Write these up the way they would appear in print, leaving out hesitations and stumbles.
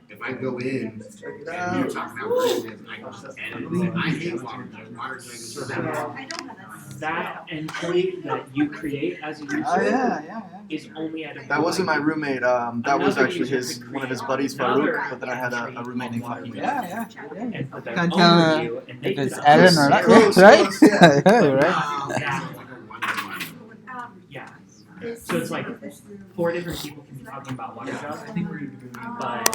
If I go in and you're talking about questions, I can just edit it. I hate water jug is so bad. That endpoint that you create as a user is only at a That wasn't my roommate. That was Another actually user could one of his create buddies, another Farouk, but then I had a roommate named Fahim. and put their Can't own tell review, and they if could it's upload Aaron or not. Close, Right? close, yeah. Yeah, you're right. Exactly. Yeah. So it's like 4 different people can be talking about water jug, but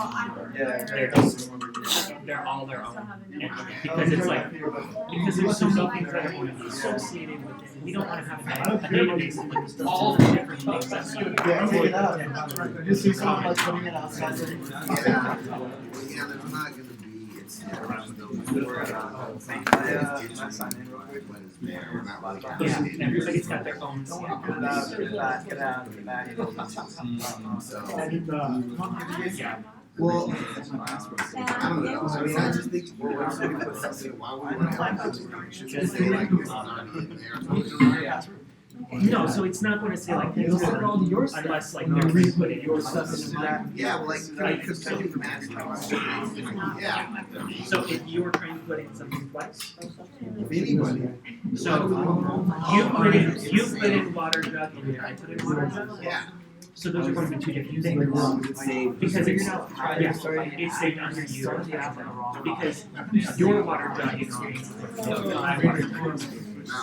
they're all their own. And because it's like because there's so many things that are going to be associated with it. We don't want to have a database of like all the different things that's going to Yeah, take it out. You see someone like putting it outside. Yeah, there's not going to be, it's yeah, everybody's got their own Get out. yeah. Well, I don't know. I mean, I just think, well, what's the difference? Why would we want to have to just say like it's not in there? No, so it's not going to say like this unless like they're trying to put in your stuff into that. Yeah, well, like, because I can imagine. Yeah. So if you were trying to put in something twice, Anybody. so you put in water jug and I put in water jug. Yeah. So those are going to be 2 different things. Because it's it's saved under you because your water jug is my water jug. You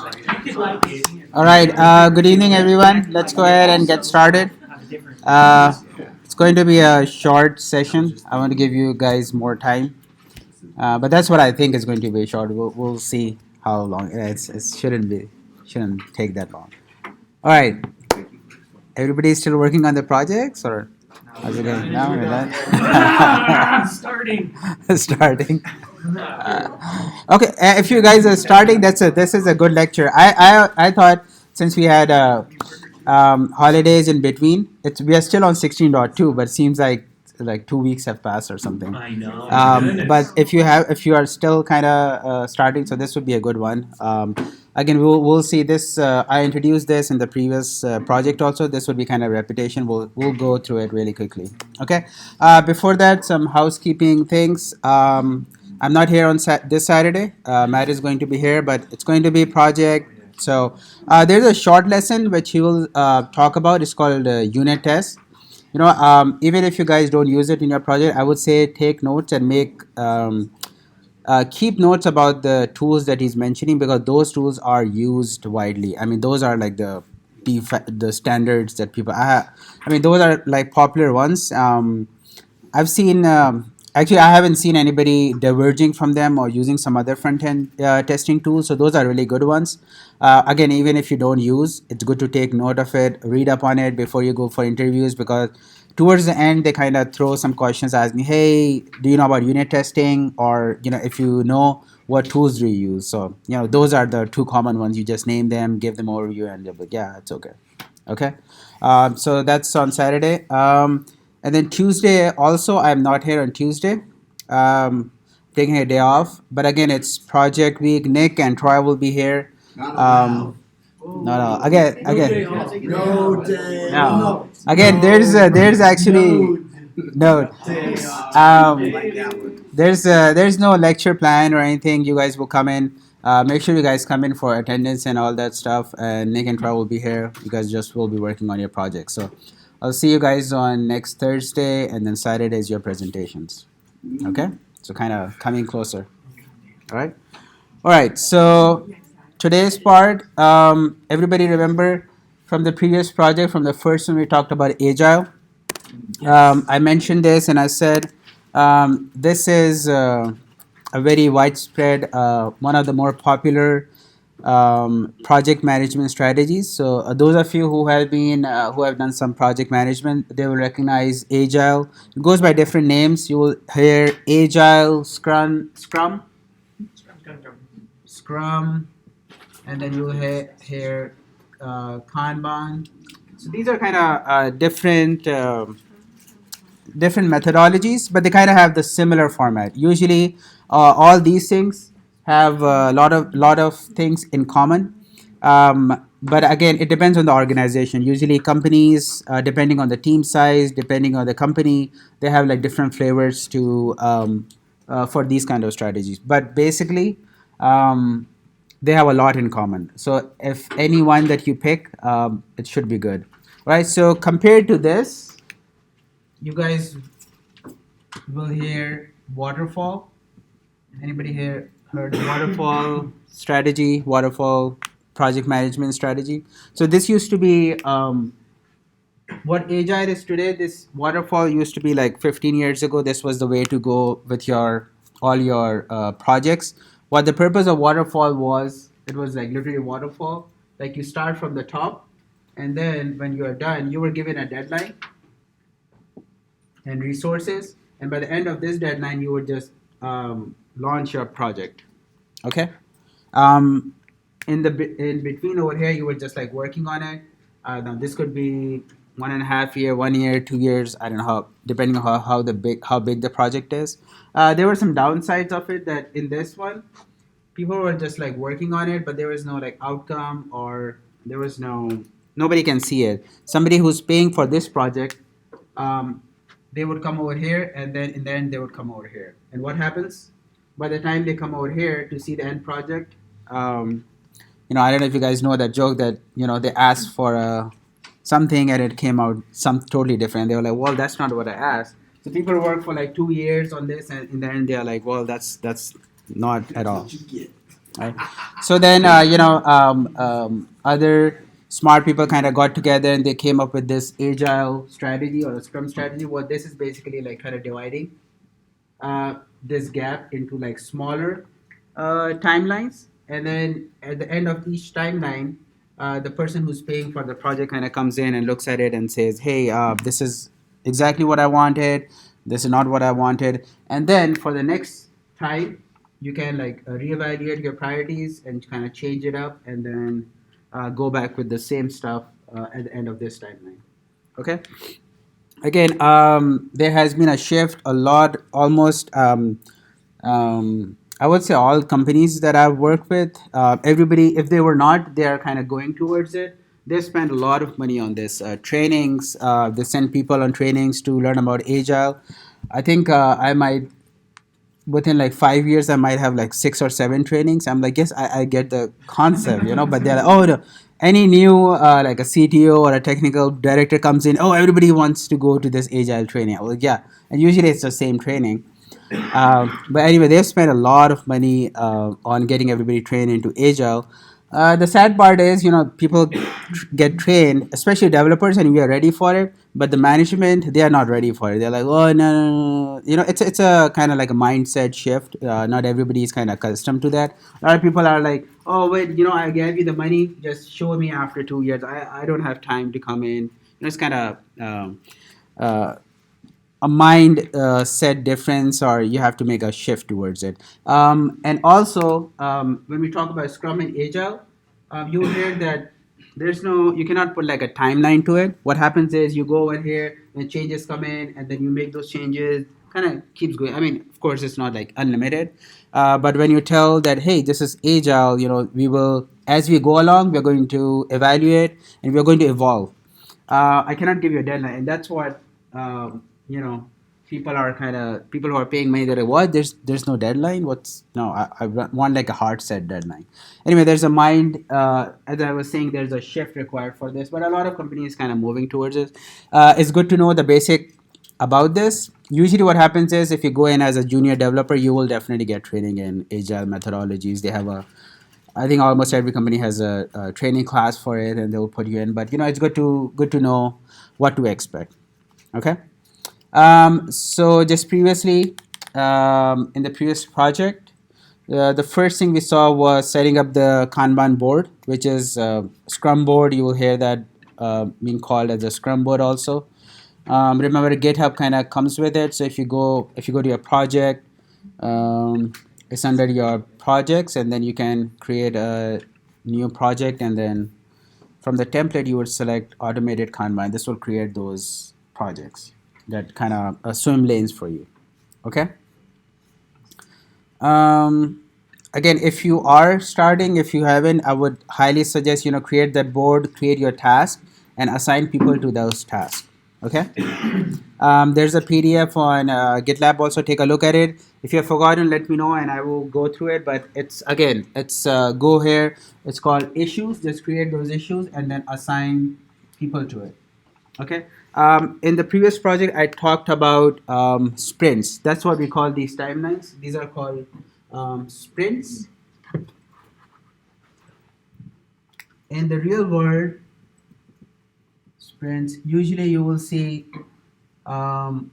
could like it. All right. Good evening, everyone. Let's go ahead and get started. It's going to be a short session. I want to give you guys more time, but that's what I think is going to be short. We'll see how long. It shouldn't take that long. All right. Everybody still working on the projects, or how's it going? No, we're not. Starting. Starting. Okay, if you guys are starting, this is a good lecture. I thought since we had holidays in between, we are still on 16.2, but it seems like 2 weeks have passed or something. I know. But if you are still kind of starting, so this would be a good one. Again, we'll see this. I introduced this in the previous project also. This would be kind of repetition. We'll go through it really quickly. Okay. Before that, some housekeeping things. I'm not here on this Saturday. Matt is going to be here, but it's going to be project. So there's a short lesson which he will talk about. It's called unit test. Even if you guys don't use it in your project, I would say take notes and keep notes about the tools that he's mentioning, because those tools are used widely. I mean, those are like the standards that people. I mean, those are like popular ones. I've seen. Actually, I haven't seen anybody diverging from them or using some other front-end testing tools. So those are really good ones. Again, even if you don't use, it's good to take note of it, read up on it before you go for interviews, because towards the end, they kind of throw some questions asking, hey, do you know about unit testing? Or, if you know, what tools do you use? So, those are the 2 common ones. You just name them, give them overview, and they'll be like, yeah, it's okay. Okay. So that's on Saturday. And then Tuesday, also, I'm not here on Tuesday. Taking a day off. But again, it's project week. Nick and Troy will be here. No. Again. No day. No. Again, there's actually no. There's no lecture plan or anything. You guys will come in. Make sure you guys come in for attendance and all that stuff. And Nick and Troy will be here. You guys just will be working on your project. So I'll see you guys on next Thursday, and then Saturday is your presentations. Okay? So kind of coming closer. All right. So today's part, everybody remember from the previous project, from the first one we talked about Agile. I mentioned this and I said this is a very widespread, one of the more popular project management strategies. So those of you who have done some project management, they will recognize Agile. It goes by different names. You will hear Agile, Scrum, and then you will hear Kanban. So these are kind of different methodologies, but they kind of have the similar format. Usually, all these things have a lot of things in common. but again, it depends on the organization. Usually companies, depending on the team size, depending on the company, they have like different flavors to for these kind of strategies, but basically um, they have a lot in common. So if any one that you pick, it should be good, right? So compared to this, you guys will hear waterfall. Anybody here heard waterfall strategy, waterfall project management strategy? So this used to be what agile is today. This waterfall used to be like 15 years ago. This was the way to go with your all your projects. What the purpose of waterfall was, it was like literally waterfall. Like you start from the top, and then when you are done, you were given a deadline and resources, and by the end of this deadline, you would just launch your project. Okay. Um, in between over here, you were just like working on it. Now this could be 1.5 year, 1 year, 2 years. I don't know how, depending on how big the project is. There were some downsides of it, that in this one, people were just like working on it, but there was no like outcome, or there was nobody can see it. Somebody who's paying for this project, um, they would come over here, and then in the end they would come over here. And what happens? By the time they come over here to see the end project, um, I don't know if you guys know that joke that they asked for something and it came out some totally different. They were like, well, that's not what I asked. So people work for like 2 years on this, and in the end they are like, well, that's not at all. Right? So then, other smart people kind of got together and they came up with this agile strategy or a scrum strategy. What this is basically like kind of dividing this gap into like smaller timelines, and then at the end of each timeline, the person who's paying for the project kind of comes in and looks at it and says, hey, this is exactly what I wanted, this is not what I wanted. And then for the next time, you can like reevaluate your priorities and kind of change it up, and then go back with the same stuff at the end of this timeline. Okay. Again, there has been a shift a lot, almost I would say all companies that I've worked with, everybody, if they were not, they are kind of going towards it. They spend a lot of money on this trainings. They send people on trainings to learn about agile. I think I might, within like 5 years, I might have like 6 or 7 trainings. I'm like, yes, I get the concept, but they're like, oh, no. Any new like a CTO or a technical director comes in, oh, everybody wants to go to this agile training. Well, yeah, and usually it's the same training. But anyway, they've spent a lot of money on getting everybody trained into agile. The sad part is, people get trained, especially developers, and we are ready for it. But the management, they are not ready for it. They're like, oh, no, no, no. It's a kind of like a mindset shift. Not everybody is kind of accustomed to that. A lot of people are like, oh, wait, I gave you the money. Just show me after 2 years. I don't have time to come in. It's kind of uh, a mind set difference, or you have to make a shift towards it. And also, when we talk about Scrum and Agile, you will hear that you cannot put like a timeline to it. What happens is you go over here and changes come in, and then you make those changes. Kind of keeps going. I mean, of course, it's not like unlimited, but when you tell that, hey, this is Agile, we will, as we go along, we're going to evaluate and we're going to evolve. I cannot give you a deadline, and that's what you know. People who are paying money. They're like, what? There's no deadline. What's no? I want like a hard set deadline. Anyway, there's a mind. As I was saying, there's a shift required for this, but a lot of companies kind of moving towards it. It's good to know the basic about this. Usually, what happens is if you go in as a junior developer, you will definitely get training in agile methodologies. They have a I think almost every company has a training class for it, and they'll put you in. But it's good to know what to expect. Okay. So just previously, in the previous project, the first thing we saw was setting up the Kanban board, which is Scrum board. You will hear that being called as a Scrum board also. Remember, GitHub kind of comes with it. So if you go to your project, it's under your projects, and then you can create a new project, and then from the template you would select automated Kanban. This will create those projects that kind of swim lanes for you. Okay. Um, again, if you are starting, if you haven't, I would highly suggest, create that board, create your task, and assign people to those tasks. Okay. There's a PDF on GitLab. Also, take a look at it. If you have forgotten, let me know, and I will go through it. But it's go here. It's called issues. Just create those issues and then assign people to it. Okay. In the previous project, I talked about sprints. That's what we call these timelines. These are called sprints. In the real world, sprints, usually you will see um,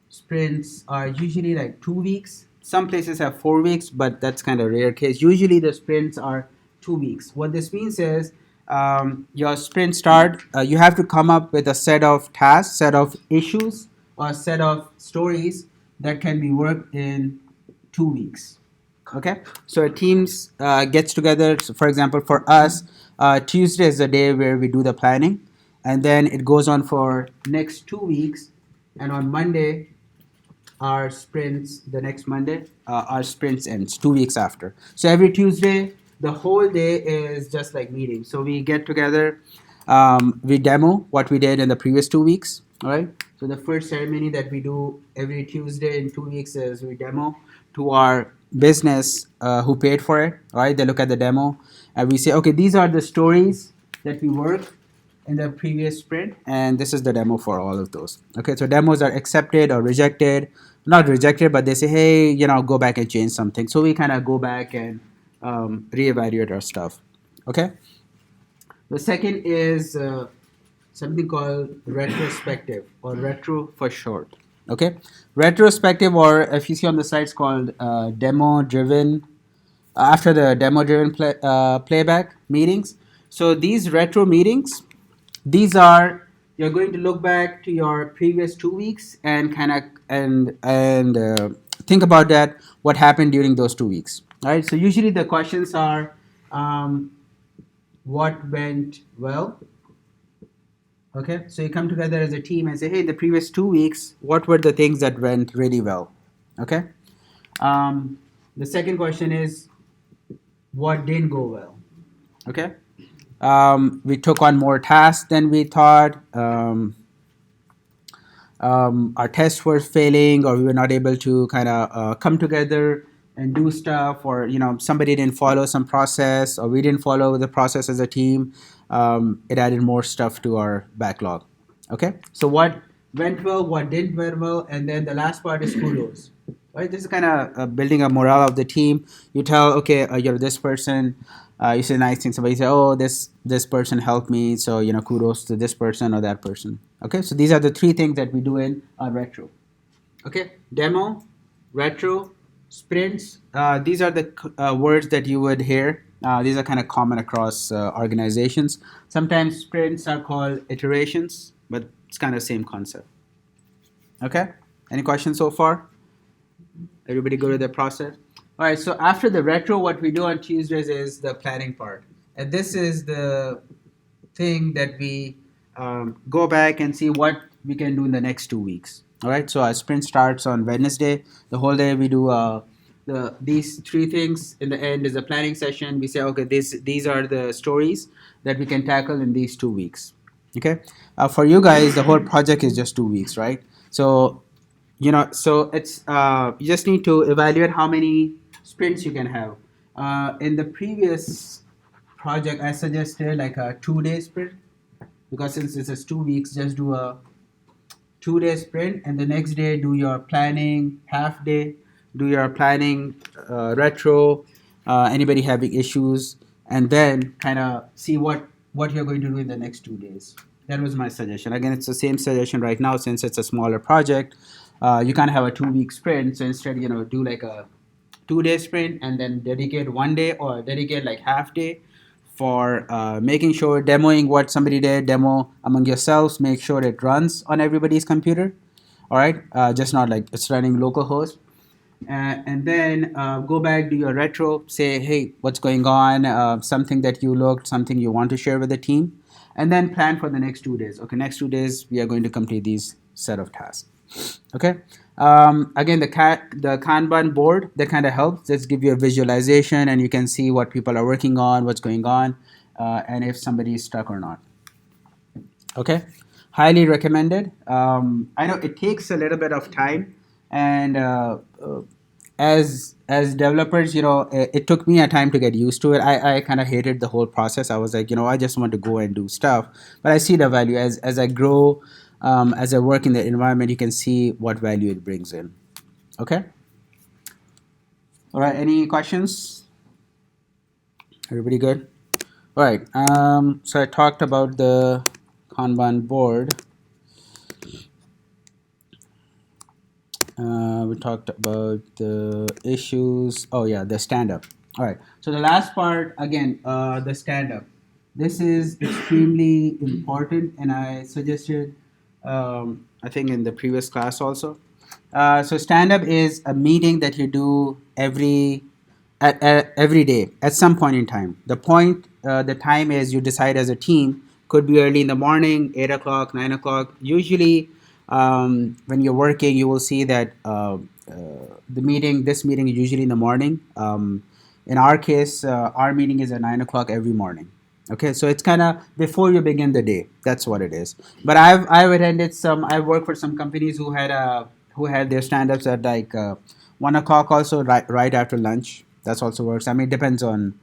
sprints are usually like 2 weeks. Some places have 4 weeks, but that's kind of rare case. Usually the sprints are 2 weeks. What this means is your sprint start, you have to come up with a set of tasks, set of issues, or a set of stories that can be worked in 2 weeks. Okay, so a teams gets together. So for example, for us, Tuesday is the day where we do the planning, and then it goes on for next 2 weeks, and on Monday our sprints, the next Monday, our sprints ends 2 weeks after. So every Tuesday, the whole day is just like meeting. So we get together, we demo what we did in the previous 2 weeks. All right. So the first ceremony that we do every Tuesday in 2 weeks is we demo to our business who paid for it. All right. They look at the demo and we say, okay, these are the stories that we worked in the previous sprint, and this is the demo for all of those. Okay, so demos are accepted or rejected, not rejected, but they say, hey, go back and change something. So we kind of go back and reevaluate our stuff. Okay, the second is something called retrospective, or retro for short. Okay, retrospective, or if you see on the site, it's called demo driven, after the demo driven playback meetings. So these retro meetings, these are, you're going to look back to your previous 2 weeks and kind of think about that, what happened during those 2 weeks. All right, so usually the questions are what went well. Okay, so you come together as a team and say, hey, in the previous 2 weeks, what were the things that went really well. Okay, the second question is what didn't go well. Okay, we took on more tasks than we thought. Our tests were failing, or we were not able to kind of come together and do stuff, or somebody didn't follow some process, or we didn't follow the process as a team. It added more stuff to our backlog. Okay, so what went well, what didn't went well, and then the last part is kudos. Right, this is kind of building a morale of the team. You tell, okay, you're this person. You say nice things. Somebody say, oh, this person helped me, so kudos to this person or that person. Okay, so these are the three things that we do in retro. Okay, demo, retro, sprints. These are the words that you would hear. These are kind of common across organizations. Sometimes sprints are called iterations, but it's kind of same concept. Okay, any questions so far? Everybody go to the process? All right, so after the retro, what we do on Tuesdays is the planning part. And this is the thing that we go back and see what we can do in the next 2 weeks. All right, so our sprint starts on Wednesday. The whole day we do these three things. In the end is a planning session. We say, okay, these are the stories that we can tackle in these 2 weeks. Okay, for you guys, the whole project is just 2 weeks, right? So so it's you just need to evaluate how many sprints you can have. In the previous project, I suggested like a 2 day sprint, because since this is 2 weeks, just do a 2 day sprint, and the next day do your planning half day, do your planning retro, anybody having issues, and then kind of see what you're going to do in the next 2 days. That was my suggestion. Again, it's the same suggestion right now, since it's a smaller project. You can't have a 2 week sprint, so instead do like a 2 day sprint, and then dedicate one day or dedicate like half day for making sure, demoing what somebody did, demo among yourselves, make sure it runs on everybody's computer. All right, just not like it's running localhost. And then go back, do your retro, say, hey, what's going on, something that you looked, something you want to share with the team, and then plan for the next 2 days. Okay, next 2 days we are going to complete these set of tasks. Okay, Again, the Kanban board that kind of helps. Just give you a visualization, and you can see what people are working on, what's going on, and if somebody is stuck or not. Okay, highly recommended. I know it takes a little bit of time, and as developers, it took me a time to get used to it. I kind of hated the whole process. I was like, I just want to go and do stuff, but I see the value as I grow, as I work in the environment. You can see what value it brings in. Okay. All right. Any questions? Everybody good? All right. So I talked about the Kanban board. We talked about the issues. Oh yeah, the stand-up. All right. So the last part again, the stand-up. This is extremely important, and I suggested, I think in the previous class also. So stand-up is a meeting that you do every day at some point in time. The time is you decide as a team. Could be early in the morning, 8 o'clock, 9 o'clock. Usually, when you're working, you will see that this meeting is usually in the morning. In our case, our meeting is at 9 o'clock every morning. Okay, so it's kind of before you begin the day. That's what it is. But I've attended some. I've worked for some companies who had their stand-ups at like 1 o'clock also, right after lunch. That's also works. I mean, it depends on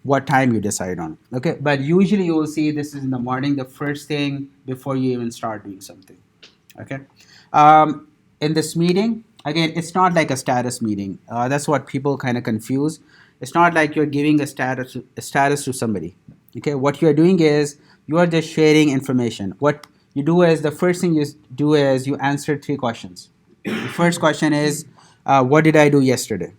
what time you decide on. Okay, but usually you will see this is in the morning, the first thing before you even start doing something. Okay, in this meeting, again, it's not like a status meeting. That's what people kind of confuse. It's not like you're giving a status to somebody. Okay, what you are doing is you are just sharing information. What you do is the first thing you do is you answer 3 questions. The first question is, what did I do yesterday?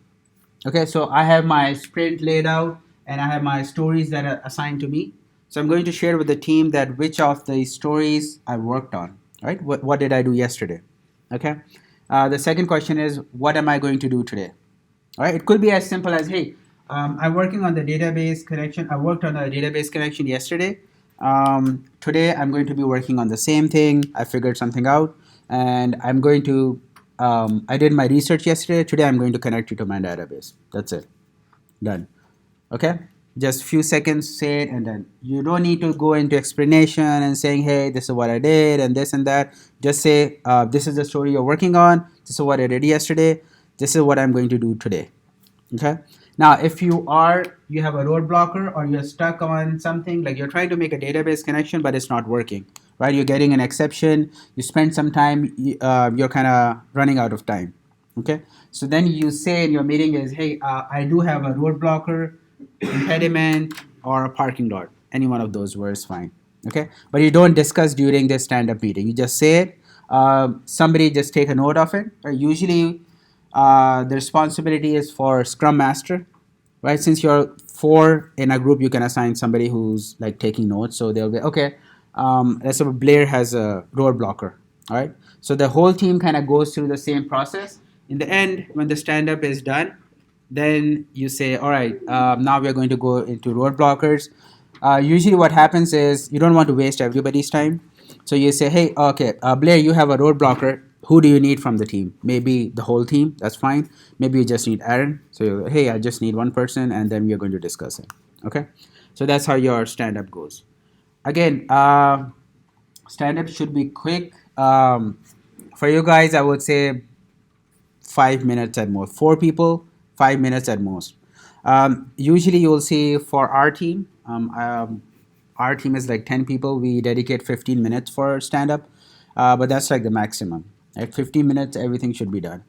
Okay, so I have my sprint laid out and I have my stories that are assigned to me. So I'm going to share with the team that which of the stories I worked on, right? What did I do yesterday? Okay. The second question is, what am I going to do today? All right. It could be as simple as, hey, I'm working on the database connection. I worked on the database connection yesterday. Today I'm going to be working on the same thing. I figured something out, and I'm going to. I did my research yesterday. Today I'm going to connect you to my database. That's it. Done. Okay. Just few seconds, say it, and then you don't need to go into explanation and saying, hey, this is what I did and this and that. Just say, this is the story you're working on. This is what I did yesterday. This is what I'm going to do today. Okay. Now, if you have a roadblocker or you're stuck on something, like you're trying to make a database connection, but it's not working, right? You're getting an exception. You spend some time, you're kind of running out of time. Okay. So then you say in your meeting is, hey, I do have a roadblocker, impediment, or a parking lot. Any one of those words fine. Okay. But you don't discuss during this stand-up meeting. You just say it. Somebody just take a note of it. Usually, the responsibility is for Scrum Master, right? Since you're 4 in a group, you can assign somebody who's like taking notes. So they'll be okay. Let's say Blair has a roadblocker, all right? So the whole team kind of goes through the same process. In the end, when the stand up is done, then you say, all right, now we're going to go into roadblockers. Usually, what happens is you don't want to waste everybody's time. So you say, hey, okay, Blair, you have a roadblocker. Who do you need from the team? Maybe the whole team. That's fine. Maybe you just need Aaron. So hey, I just need one person, and then we're going to discuss it. Okay. So that's how your stand up goes. Again, stand up should be quick. For you guys, I would say 5 minutes at most. 4 people, 5 minutes at most. Usually, you'll see for our team is like 10 people. We dedicate 15 minutes for stand up, but that's like the maximum. At 15 minutes, everything should be done.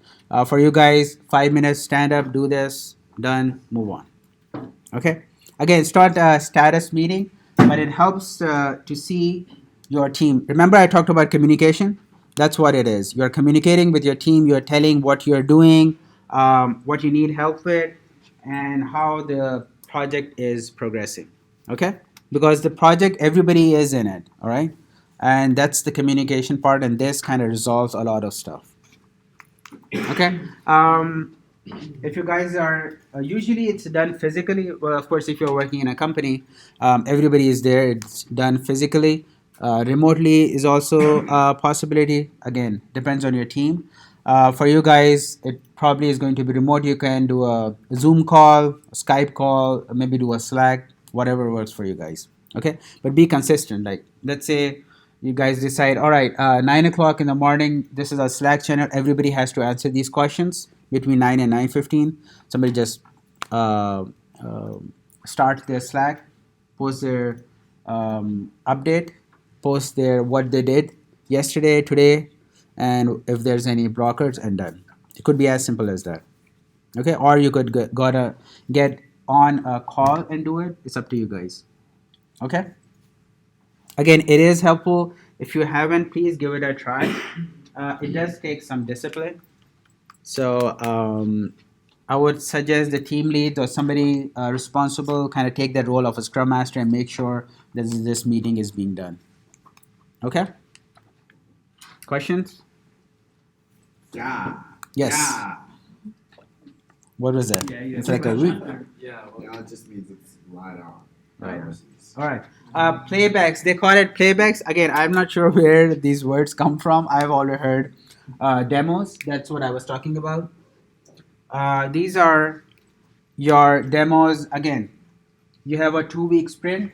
For you guys, 5 minutes stand up, do this, done, move on. Okay. Again, it's not a status meeting, but it helps to see your team. Remember, I talked about communication. That's what it is. You're communicating with your team. You're telling what you're doing, what you need help with, and how the project is progressing. Okay? Because the project, everybody is in it. All right? And that's the communication part, and this kind of resolves a lot of stuff. Okay? If you guys are, usually it's done physically. Well, of course, if you're working in a company, everybody is there. It's done physically. Remotely is also a possibility. Again, depends on your team. For you guys, it probably is going to be remote. You can do a Zoom call, a Skype call, maybe do a Slack, whatever works for you guys. Okay, but be consistent. Like, let's say you guys decide, all right, 9 o'clock in the morning. This is a Slack channel. Everybody has to answer these questions between 9 and 9:15. Somebody just uh, uh, start their Slack, post their update, post their what they did yesterday, today, and if there's any blockers, and done. It could be as simple as that. Okay, or you could gotta get on a call and do it. It's up to you guys. Okay. Again, it is helpful. If you haven't, please give it a try. It does take some discipline. So I would suggest the team lead or somebody responsible kind of take that role of a scrum master and make sure that this meeting is being done. Okay. Questions? Yeah. Yes. Yeah. What was that? Yeah, yeah. It's like a week. Yeah, it just means it's right on. Right. All right. Playbacks. They call it playbacks. Again, I'm not sure where these words come from. I've already heard demos. That's what I was talking about. These are your demos. Again, you have a 2 week sprint.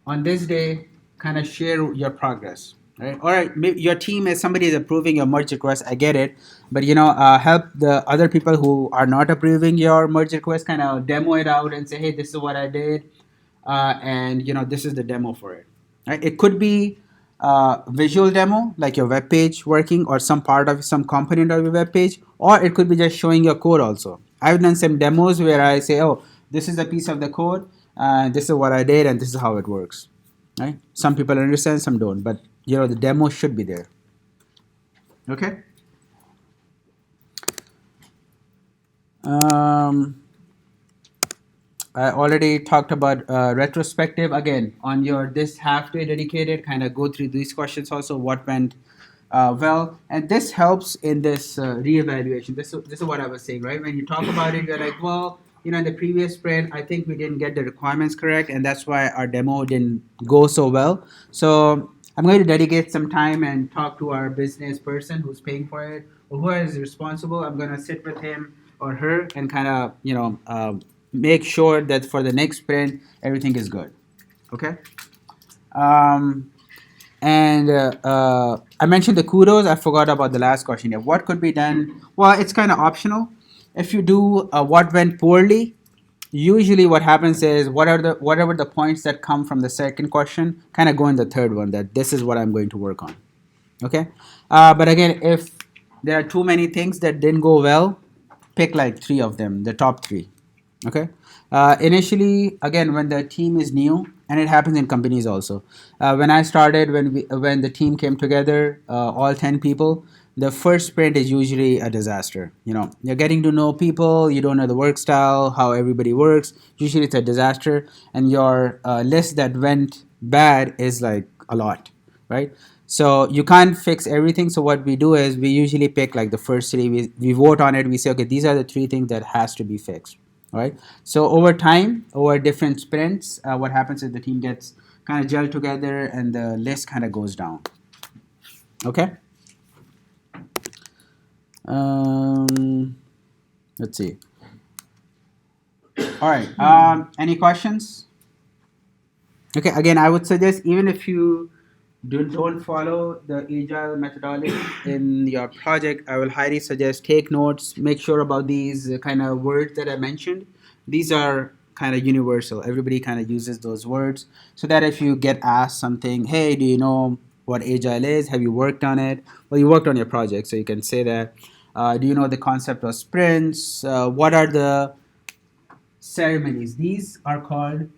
On this day, kind of share your progress. Right? All right. Your team is somebody is approving your merge request. I get it, but help the other people who are not approving your merge request kind of demo it out and say, hey, this is what I did, and this is the demo for it. Right? It could be visual demo like your web page working or some part of some component of your web page, or it could be just showing your code also. I've done some demos where I say, oh, this is a piece of the code, this is what I did, and this is how it works. Right? Some people understand, some don't, but the demo should be there. Okay. I already talked about retrospective. Again, on your this half day dedicated, kind of go through these questions also, what went well, and this helps in this reevaluation. This is what I was saying, right? When you talk about it, you're like, well, in the previous sprint, I think we didn't get the requirements correct, and that's why our demo didn't go so well. So I'm going to dedicate some time and talk to our business person who's paying for it, or who is responsible. I'm going to sit with him or her and kind of, make sure that for the next sprint, everything is good. Okay? And I mentioned the kudos. I forgot about the last question here. What could be done? Well, it's kind of optional. If you do what went poorly, usually what happens is whatever the points that come from the second question kind of go in the third one, that this is what I'm going to work on. Okay? But again, if there are too many things that didn't go well, pick like 3 of them, the top 3. Okay. Initially, again, when the team is new, and it happens in companies also. When I started, when the team came together, all 10 people, the first sprint is usually a disaster. You're getting to know people, you don't know the work style, how everybody works. Usually, it's a disaster, and your list that went bad is like a lot, right? So you can't fix everything. So what we do is we usually pick like the first 3. We vote on it. We say, okay, these are the 3 things that has to be fixed. All right. So over time, over different sprints, what happens is the team gets kind of gelled together and the list kind of goes down. Okay. Let's see. All right. Any questions? Okay. Again, I would suggest, even if you don't follow the agile methodology in your project, I will highly suggest take notes, make sure about these kind of words that I mentioned. These are kind of universal. Everybody kind of uses those words, so that if you get asked something, hey, do you know what agile is? Have you worked on it? Well, you worked on your project, so you can say that. Do you know the concept of sprints? What are the ceremonies? These are called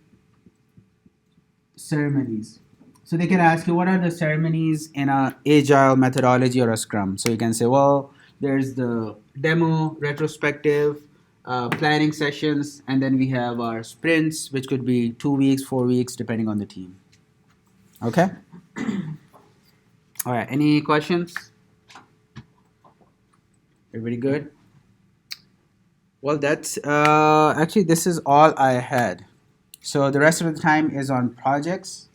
ceremonies. So they can ask you, what are the ceremonies in a agile methodology or a scrum? So you can say, well, there's the demo, retrospective, planning sessions, and then we have our sprints, which could be 2 weeks, 4 weeks, depending on the team. Okay? All right, any questions? Everybody good? Well, that's actually, this is all I had. So the rest of the time is on projects.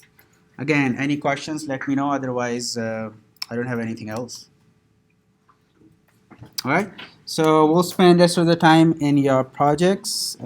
Again, any questions, let me know. Otherwise, I don't have anything else. All right. So we'll spend rest of the time in your projects.